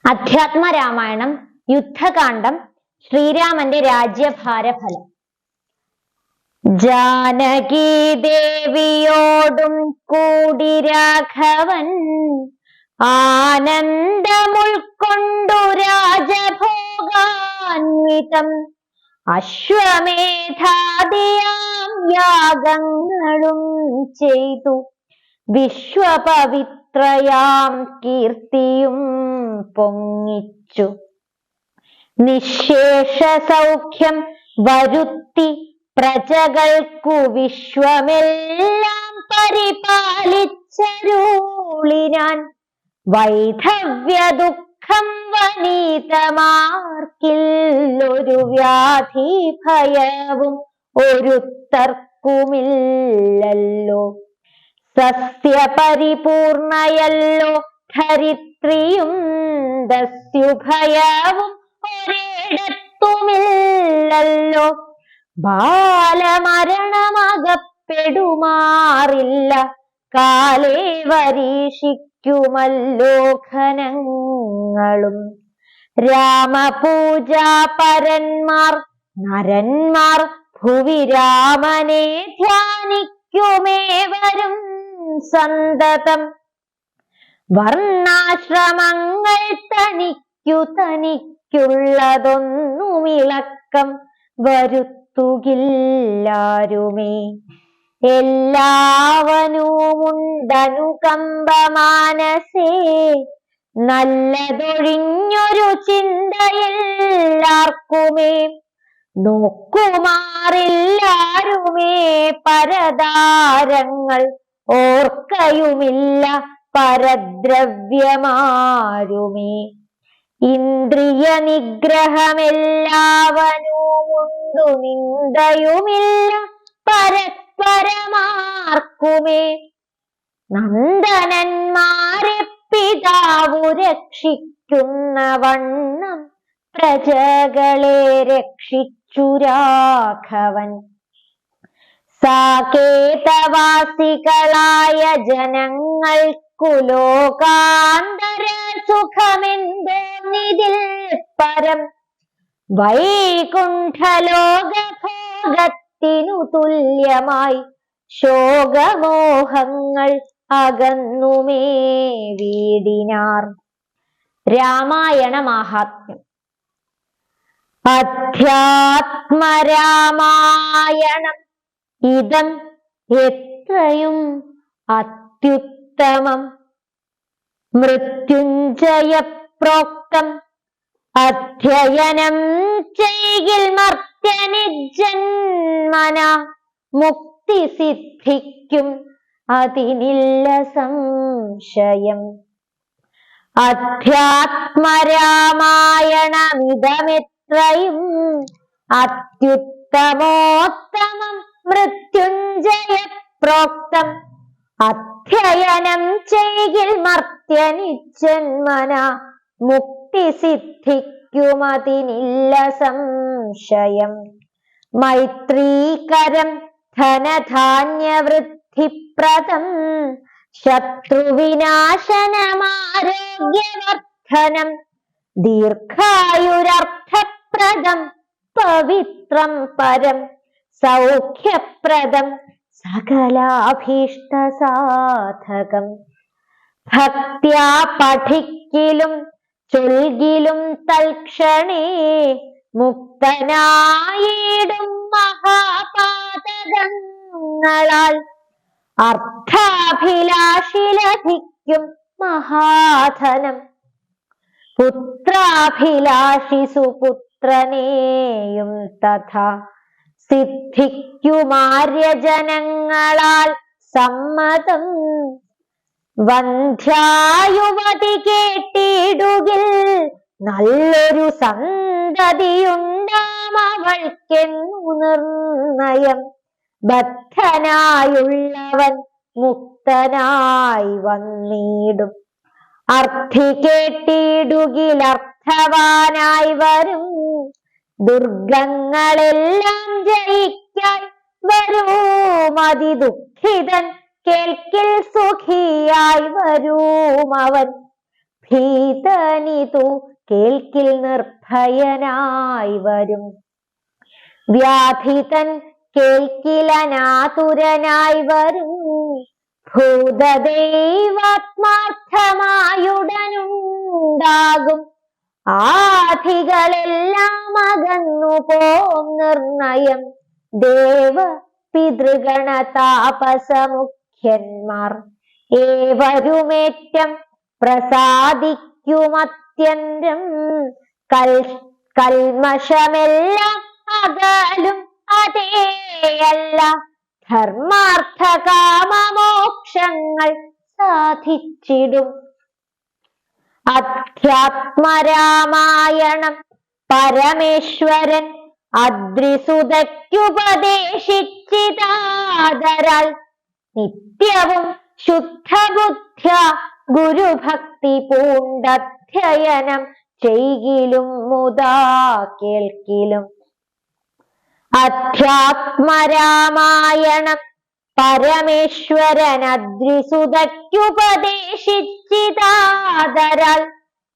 അധ്യാത്മരാമായണം യുദ്ധകാന്ഡം ശ്രീരാമന്റെ രാജ്യഭാരഫലം. ജാനകി ദേവിയോടും കൂടി രാഘവൻ ആനന്ദമുൾക്കൊണ്ടു രാജഭോഗാന്വിതം അശ്വമേധാദിയാം യാഗങ്ങളും ചെയ്തു വിശ്വപവിത്രയാം കീർത്തിയും പൊങ്ങിച്ചു. നിശേഷ സൗഖ്യം വരുത്തി പ്രജകൾക്കു വിശ്വമെല്ലാം പരിപാലിച്ചരുളിനാൻ. വൈധവ്യ ദുഃഖം വനീതമാർക്കില്ലൊരു വ്യാധി ഭയവും ഒരുത്തർക്കുമില്ലല്ലോ. സസ്യപരിപൂർണയല്ലോ ധരിത്രിയും ദസ്യുഭയവും ഒരിടത്തുമില്ലല്ലോ. ബാലമരണമകപ്പെടുമാറില്ല കാലേ വരീക്ഷിക്കുമല്ലോ ഘനങ്ങളും. രാമപൂജാപരന്മാർ നരന്മാർ ഭുവി രാമനെ ധ്യാനിക്കുമേവരും സന്തതം. വർണ്ണാശ്രമങ്ങൾ തനിക്കുള്ളതൊന്നുമിളക്കം വരുത്തുകില്ലാരുമേ. എല്ലാവനുമുണ്ടനുകമ്പ മാനസേ നല്ലതൊഴിഞ്ഞൊരു ചിന്തയെല്ലാർക്കുമേ. നോക്കുമാറില്ലാരുമേ പരതാരങ്ങൾ ഓർക്കയുമില്ല പരദ്രവ്യമാരുമേ. ഇന്ദ്രിയ നിഗ്രഹമെല്ലാവനുമുണ്ടു നിന്ദയുമില്ല പരസ്പരമാർക്കുമേ. നന്ദനന്മാരെ പിതാവു രക്ഷിക്കുന്ന വണ്ണം പ്രജകളെ രക്ഷിച്ചു രാഘവൻ. സാകേതവാസികളായ ജനങ്ങൾക്കു ലോകാന്തര സുഖമെന്തോന്നിതിൽ പരം. വൈകുണ്ഠലോകഭോഗത്തിനു തുല്യമായി ശോകമോഹങ്ങൾ അകന്നുമേ വീടിനാർ. രാമായണ മാഹാത്മ്യം. അധ്യാത്മരാമായണം ഇതം എത്രയും അത്യുത്തമം. മൃത്യുഞ്ജയ പ്രോക്തം അധ്യയനം ചെയ്യിൽ മർത്യനി ജന്മന മുക്തി സിദ്ധിക്കും അതിനില്ല സംശയം. അധ്യാത്മരാമായണമിതമെത്രയും അത്യുത്തമോത്തമം. മൃത്യുഞ്ജയ പ്രോക്തം അധ്യയനം ചെയ്യിൽ മർത്യനി ജന്മന മുക്തി സിദ്ധിക്കുമതിനില്ല സംശയം. മൈത്രീകരം ധനധാന്യവൃദ്ധിപ്രദം ശത്രുവിനാശനമാരോഗ്യവർദ്ധനം. ദീർഘായുരർത്ഥപ്രദം പവിത്രം പരം സൗഖ്യപ്രദം സകലാഭീഷ്ടസാധകം. ഭക്ത്യാ പഠിക്കിലും ചൊൽകിലും തൽക്ഷണേ മുക്തനായിടും മഹാപാതകങ്ങളാൽ. അർത്ഥാഭിലാഷി ലഭിക്കും മഹാധനം. പുത്രാഭിലാഷി സുപുത്രനെയും തഥാ. സിദ്ധിക്കുമാര്യജനങ്ങളാൽ സമ്മതം. വന്ധ്യായുവതി കേട്ടിടുകിൽ നല്ലൊരു സന്തതിയുണ്ടാം അവൾക്കെന്നു നിർണയം. ബദ്ധനായുള്ളവൻ മുക്തനായി വന്നിടും. അർത്ഥി കേട്ടിടുകിൽ അർത്ഥവാനായി വരും. ദുർഗങ്ങളെല്ലാം ജയിക്കാൻ വരൂമതി ദുഃഖിതൻ കേൾക്കിൽ സുഖിയായി വരൂമവൻ. ഭീതനിതു കേൾക്കിൽ നിർഭയനായി വരും. വ്യാധിതൻ കേൾക്കിലനാതുരനായി വരും. ഭൂതദൈവാത്മാർത്ഥമായുടനുണ്ടാകും. ആധികളെല്ലാം അകന്നു പോം നിർണയം. ദേവ പിതൃഗണ താപസമുഖ്യന്മാർ ഏവരുമേറ്റം പ്രസാദിക്കുമത്യന്തം. കൽമഷമെല്ലാം അകലും അതേയല്ല. ധർമാർത്ഥ കാമമോക്ഷങ്ങൾ സാധിച്ചിടും. അധ്യാത്മരാമായണം പരമേശ്വരൻ അദ്രിസുതയ്ക്കുപദേശിച്ചിതാദരാൽ. നിത്യവും ശുദ്ധബുദ്ധ്യ ഗുരുഭക്തി പൂണ്ടധ്യയനം ചെയ്കിലും മുതാ കേൾക്കിലും. അധ്യാത്മരാമായണം പരമേശ്വരൻ അദ്രിസുതയ്ക്കുപദേശിച്ചിതാദരാൽ.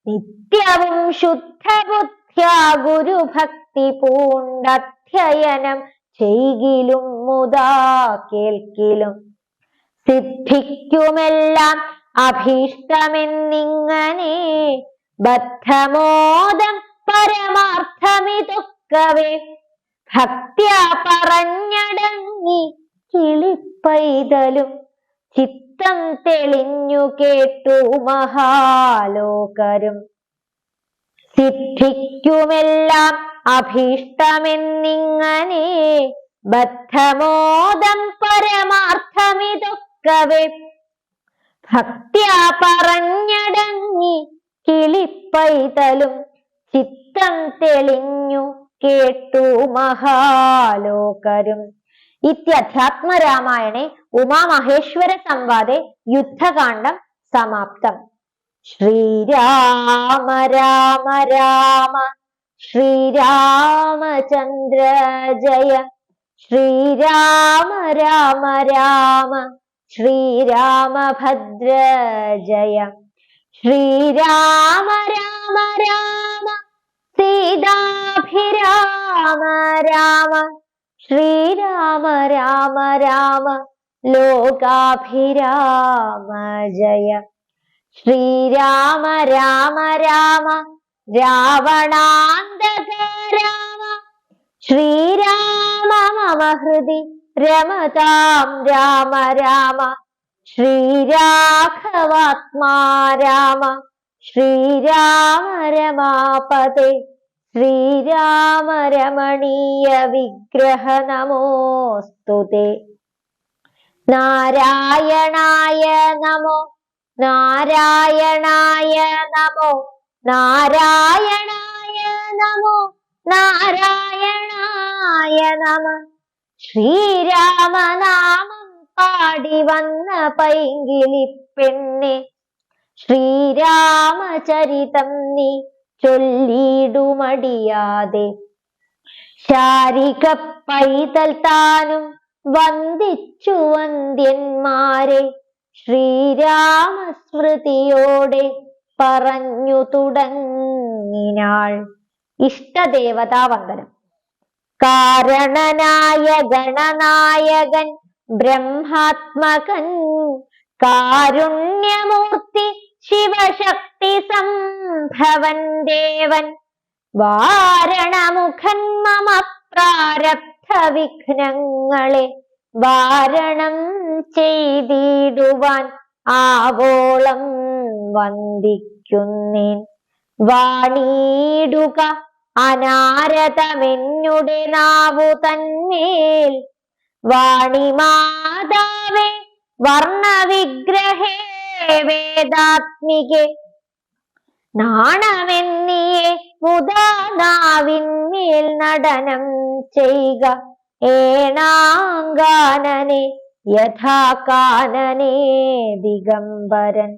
നിത്യവും ശുദ്ധബുദ്ധ്യ ഗുരുഭക്തി പൂണ്ടധ്യയനം ചെയ്കിലും മുതാ കേൾക്കിലും. സിദ്ധിക്കുമെല്ലാം അഭീഷ്ടമെന്നിങ്ങനെ ബദ്ധമോദം പരമാർത്ഥമിതൊക്കവേ. ഭക്ത്യാ പറഞ്ഞടങ്ങി കിളിപ്പൈതലും ചിത്തം തെളിഞ്ഞു കേട്ടു മഹാലോകരും. സിദ്ധിക്കുമെല്ലാം അഭീഷ്ടമെന്നിങ്ങനെ ബദ്ധമോദം പരമാർത്ഥമിതൊക്കവേ. ഭക്ത്യാ പറഞ്ഞടങ്ങി കിളിപ്പൈതലും ചിത്തം തെളിഞ്ഞു കേട്ടു മഹാലോകരും. ഇത്യധ്യാത്മരാമായണേ ഉമാമഹേശ്വര സംവാദേ യുദ്ധകാണ്ഡം സമാപ്തം. ശ്രീരാമ രാമ രാമ ശ്രീരാമചന്ദ്ര ജയ. ശ്രീരാമ രാമ രാമ ശ്രീരാമഭദ്ര ജയ. ശ്രീരാമ രാമ രാമ സീതാഭിരാമ രാമ. ശ്രീരാമ രാമ രാമ ലോകാഭിരാമ ജയ. ശ്രീരാമ രാമ രാമ രാവണാന്തക രാമ. ശ്രീരാമ മമ ഹൃദി രമതാം രാമ രാമ. ശ്രീരാഘവാത്മാ രാമ. ശ്രീരാമ രമാപതേ. ശ്രീരാമ രമണീയ വിഗ്രഹ നമോസ്തുതേ. നാരായണായ നമോ നാരായണായ നമോ നാരായണായ നമോ നാരായണായ നമ. ശ്രീരാമനാമം പാടി വന്ന പൈങ്കിളി പെണ്ണെ. ശ്രീരാമചരിതം നീ ചൊല്ലിടുമടിയാതെ. ശാരിക പൈതൽ താനും വന്ദിച്ചു വന്ദ്യന്മാരെ. ശ്രീരാമസ്മൃതിയോടെ പറഞ്ഞു തുടങ്ങിനാൾ. ഇഷ്ടദേവതാവന്ദനം. കാരണനായ ഗണനായകൻ ബ്രഹ്മാത്മകൻ. കാരുണ്യമൂർത്തി ശിവശക്തി സംഭവൻ ദേവൻ. വാരണമുഖൻ മമ പ്രാരബ്ധ വിഘ്നങ്ങളെ. വാരണം ചെയ്തിടുവാൻ ആവോളം വന്ദിക്കുന്നേൻ. വാണിടുക അനാരതമെന്നുടെ നാവു തന്മേൽ. വാണിമാതാവേ വർണ്ണവിഗ്രഹേ വേദാത്മികെ. നാണമെന്നിയെ മുതാ നാവിന്മേൽ നടനം ചെയ്യുക. ഏണാങ്കാനനെ യഥാ കാനനേ ദിഗംബരൻ.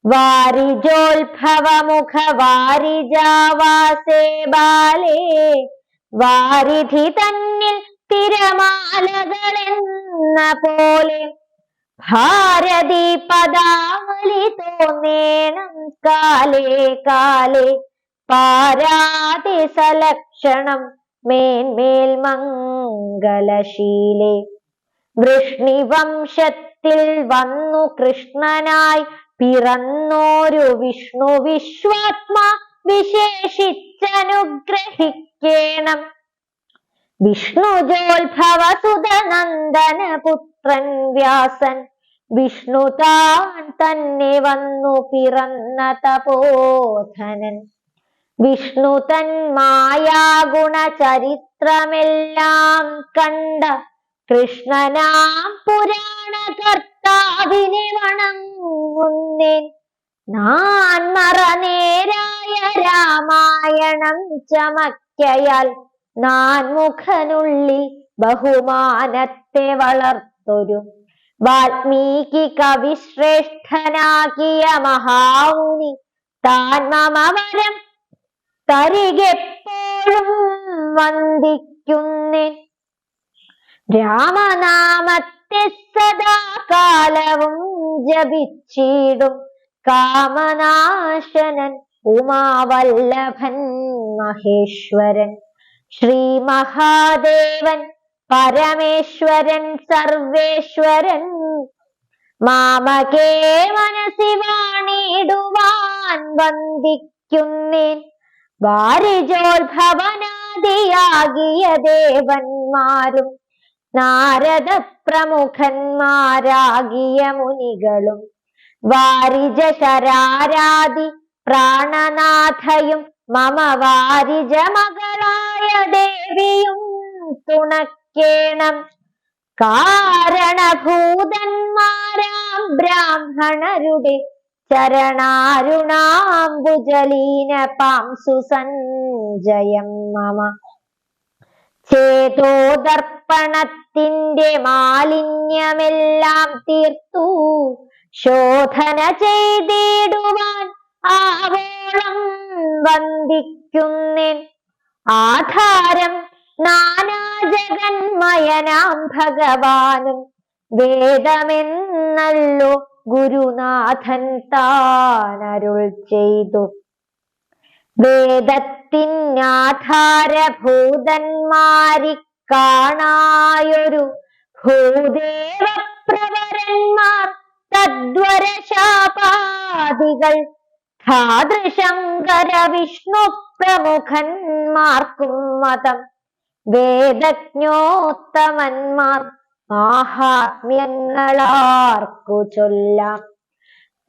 വാരിജോത്ഭവമുഖ വാരിജാവാസേ ബാലേ. വാരിധി തന്നിൽ തിരമാലകളെന്ന പോലെ. ഭാരതി പദാവലി തോന്നേണം കാലേ കാലേ പാരാതി സലക്ഷണം മേന്മേൽ മംഗലശീലേ. വൃഷ്ണിവംശത്തിൽ വന്നു കൃഷ്ണനായി പിറന്നോരു വിഷ്ണു വിശ്വാത്മാ വിശേഷിച്ചനുഗ്രഹിക്കേണം. വിഷ്ണുജോത്ഭവസുതനന്ദന പുത്രൻ വ്യാസൻ വിഷ്ണു താൻ തന്നെ വന്നു പിറന്ന തപോധനൻ. വിഷ്ണു തൻ മായാഗുണ ചരിത്രമെല്ലാം കണ്ട കൃഷ്ണനാം പുരാണ കർത്താവിനെ വണങ്ങുന്നേൻ. നാൻ മറനേരായ രാമായണം ചമക്കയാൽ നാൻമുഖനുള്ളിൽ ബഹുമാനത്തെ വളർത്തൊരു വാൽമീകി കവിശ്രേഷ്ഠനാകിയ മഹാമുനി താൻ മമ വരം തരികെപ്പോഴും വന്ദിക്കുന്നേൻ. രാമനാമത്തെ സദാകാലവും ജപിച്ചിടും കാമനാശനൻ ഉമാവല്ലഭൻ മഹേശ്വരൻ. ശ്രീ മഹാദേവൻ പരമേശ്വരൻ സർവേശ്വരൻ മാമകേ മനസി വാണിടുവാൻ വന്ദിക്കുന്നേൻ. വാരിജോത്ഭവനാദിയാകിയ ദേവന്മാരും നാരദ പ്രമുഖന്മാരാകിയ മുനികളും വാരിജ ശരാരാദി പ്രാണനാഥയും മമ വാരിജ മകളായ ദേവിയും തുണക്കേണം. കാരണഭൂതന്മാരാം ബ്രാഹ്മണരുടെ ചരണാരുണാംബുജലീന പാംസു സഞ്ജയം മമ. ചേതോദർപ്പണത്തിന്റെ മാലിന്യമെല്ലാം തീർത്തു ശോധന ചെയ്തിടുവാൻ ആവോളം വന്ദിക്കുന്നേൻ. ആധാരം നാനാജഗന്മയനാം ഭഗവാനും വേദമെന്നല്ലോ ഗുരുനാഥൻ താനരുൾ ചെയ്തു. വേദത്തിനാധാരഭൂതന്മാരി കാണായൊരു ഭൂദേവപ്രവരന്മാർ തദ്വരശാപാദികൾ ധാതൃശങ്കര വിഷ്ണു പ്രമുഖന്മാർക്കും മതം. വേദജ്ഞോത്തമന്മാർ മാഹാത്മ്യങ്ങളാർക്കു ചൊല്ലാം.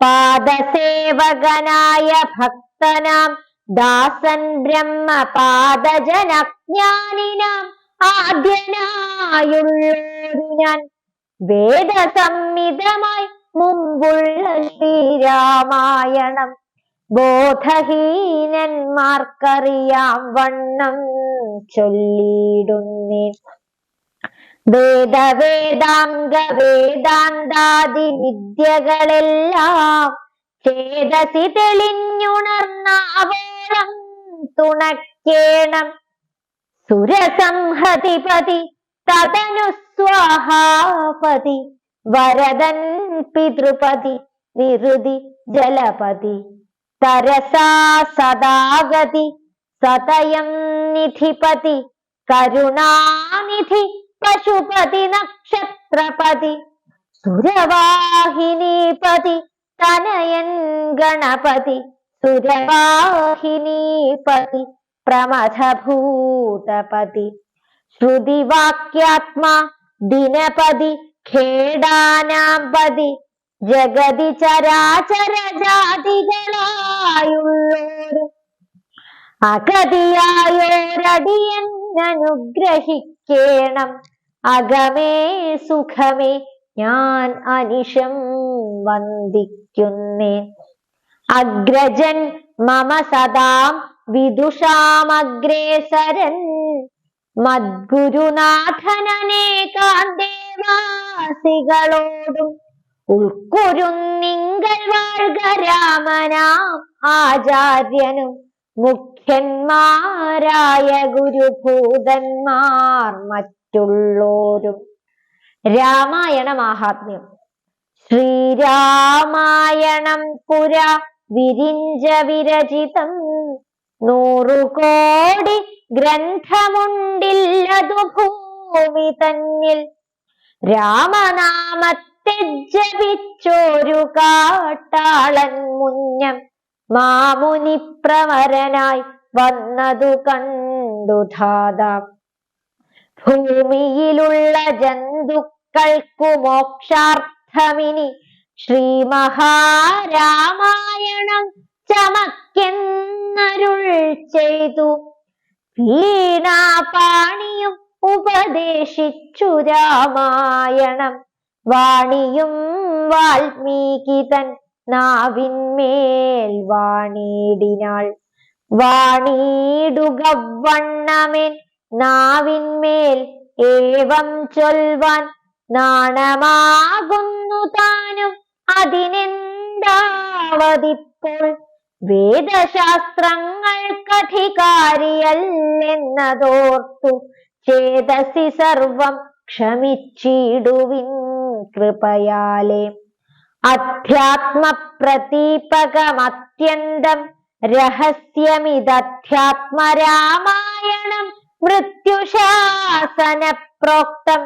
പാദസേവകനായ ഭക്തനാം ദാസൻ ബ്രഹ്മപാദജനജ്ഞാനിനാം ആദ്യനായുള്ളൊരു ഞാൻ വേദസംഹിതമായി മുമ്പുള്ള ശ്രീരാമായണം ബോധഹീനന്മാർക്കറിയാം വണ്ണം ചൊല്ലിയിടുന്നേ. വേദവേദാംഗ വേദാന്താദി വിദ്യകളെല്ലാം ചേതസി തെളിഞ്ഞുണർന്നാവോളം തുണക്കേണം. സുരസംഹതിപതി തതനു സ്വാഹാപതി വരദൻ പിതൃപതി നിരുതി ജലപതി തരസാ സദാഗതി സതയം നിധിപതി കരുണാനിധി പശുപതി നക്ഷത്രപതി സുരവാഹിനീപതി തനയൻ ഗണപതി സുരവാഹിനീപതി പ്രമഥഭൂതപതി ശ്രുതിവാക്യാത്മാ ദിനപതി ഖേടാനാംപതി ജഗതി ചരാചര ജാതികളായുള്ളോരും അഗതിയായോരടിയനുഗ്രഹിക്കേണം. അകമേ സുഖമേ ഞാൻ അനിശം വന്ദിക്കുന്നേ. അഗ്രജൻ മമ സദാം വിദുഷാമഗ്രേസരൻ മദ്ഗുരുനാഥനേകാന്തേവാസികളോടും ഉൾക്കുരുന്നിങ്കൽ വാഴ്ക രാമനാം ആചാര്യനും മുഖ്യന്മാരായ ഗുരുഭൂതന്മാർ മറ്റുള്ളോരും. രാമായണ മാഹാത്മ്യം. ശ്രീരാമായണം പുരാ വിരിഞ്ച വിരചിതം 100 കോടി ഗ്രന്ഥമുണ്ടില്ലതു ഭൂമി തന്നിൽ രാമനാമത്തെ ജപിച്ചോരു കാട്ടാളൻ മുന്നം മാമുനി പ്രവരനായി വന്നതു കണ്ടു ധാതാ ഭൂമിയിലുള്ള ജന്തുക്കൾക്കു മോക്ഷാർത്ഥമിനി ശ്രീ മഹാരാമായണം ചമക്കെന്നരുൾ ചെയ്തു വീണാപാണിയും ഉപദേശിച്ചു രാമായണം വാണിയും വാൽമീകി തൻ നാവിന്മേൽ വാണിയിടിനാൾ വാണിയിടുക വണ്ണമേൻ നാവിന്മേൽ ഏവം ചൊൽവാൻ നാണമാകുന്നു താനും അതിനെന്താവതിപ്പോൾ വേദശാസ്ത്രങ്ങൾക്കധികാരിയല്ലെന്നതോർത്തു ചേതസി സർവം ക്ഷമിച്ചിടുവിൻ കൃപയാലേ അധ്യാത്മ പ്രതീപകമത്യന്തം രഹസ്യമിതധ്യാത്മരാമായണം മൃത്യുശാസന പ്രോക്തം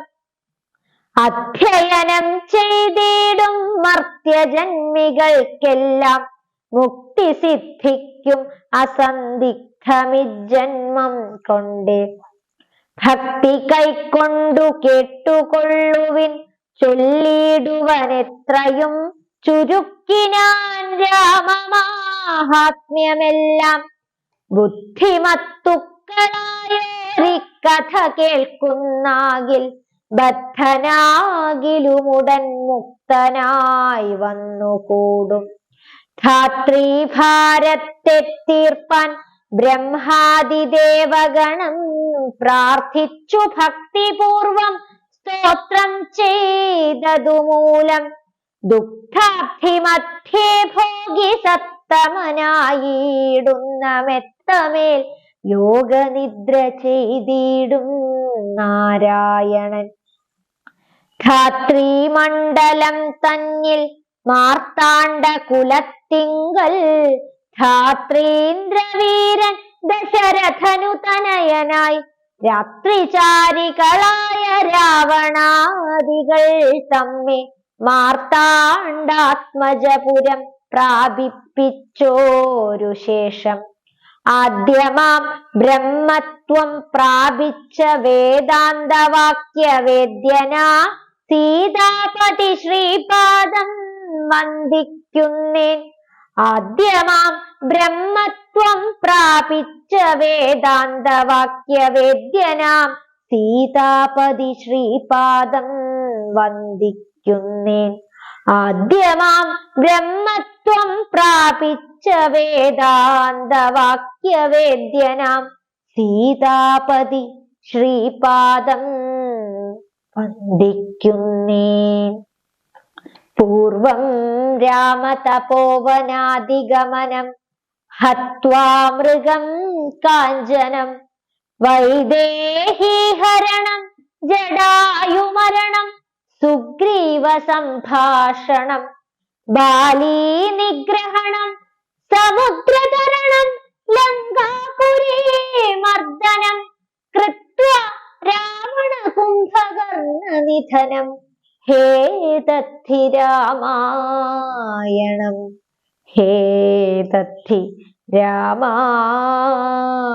അധ്യയനം ചെയ്തിടും മർത്യജന്മികൾക്കെല്ലാം മുക്തി സിദ്ധിക്കും അസന്ദിഗ്ധമിജന്മം കൊണ്ടേ ഭക്തി കൈക്കൊണ്ടു കേട്ടുകൊള്ളുവിൻ ചൊല്ലിടുവനെത്രയും ചുരുക്കിനാൻ രാമമാഹാത്മ്യമെല്ലാം ബുദ്ധിമത്തുക്കളായോരി കഥ കേൾക്കുന്നാകിൽ ബദ്ധനാകിലുമുടൻ മുക്തനായി വന്നുകൂടും ധാത്രീഭാരത്തെ തീർപ്പാൻ ബ്രഹ്മാദിദേവഗണം പ്രാർത്ഥിച്ചു ഭക്തിപൂർവം സ്തോത്രം ചെയ്തതുമൂലം ദുഃഖാബ്ധിമധ്യേ ഭോഗി സത്തമനായിടുന്ന മെത്തമേൽ യോഗനിദ്ര ചെയ്തിടും നാരായണൻ ധാത്രീമണ്ഡലം തന്നിൽ മാർത്താണ്ഡ കുലത്തിങ്കൽ ധാത്രീന്ദ്രവീരൻ ദശരഥനു തനയനായി രാത്രിചാരികളായ രാവണാദികൾ തമ്മെ മാർത്താണ്ഡാത്മജപുരം പ്രാപിപ്പിച്ചോരു ശേഷം ആദ്യമാം ബ്രഹ്മത്വം പ്രാപിച്ച വേദാന്തവാക്യവേദ്യനാ സീതാപതി ശ്രീപാദം വന്ദിക്കുന്നേൻ ആദ്യമാം ബ്രഹ്മത്വം പ്രാപിച്ച വേദാന്തവാക്യവേദ്യനാം സീതാപതി ശ്രീപാദം വന്ദിക്കുന്നേൻ ആദ്യമാം ബ്രഹ്മത്വം പ്രാപിച്ച വേദാന്തവാക്യവേദ്യനാം സീതാപതി ശ്രീപാദം വന്ദിക്കുന്നേൻ പൂർവം രാമതപോവനാദിഗമനം ഹത്വാ മൃഗം കാഞ്ചനം വൈദേഹീഹരണം ജടായുമരണം സുഗ്രീവ സംഭാഷണം ബാലീ നിഗ്രഹണം സമുദ്രതരണം ലങ്കാപുരീ മർദ്ദനം കൃത്വാ രാവണ കുംഭകർണ നിധനം ഹേ തദ്ധി രാമായണം ഹേ തദ്ധി രാമായണം.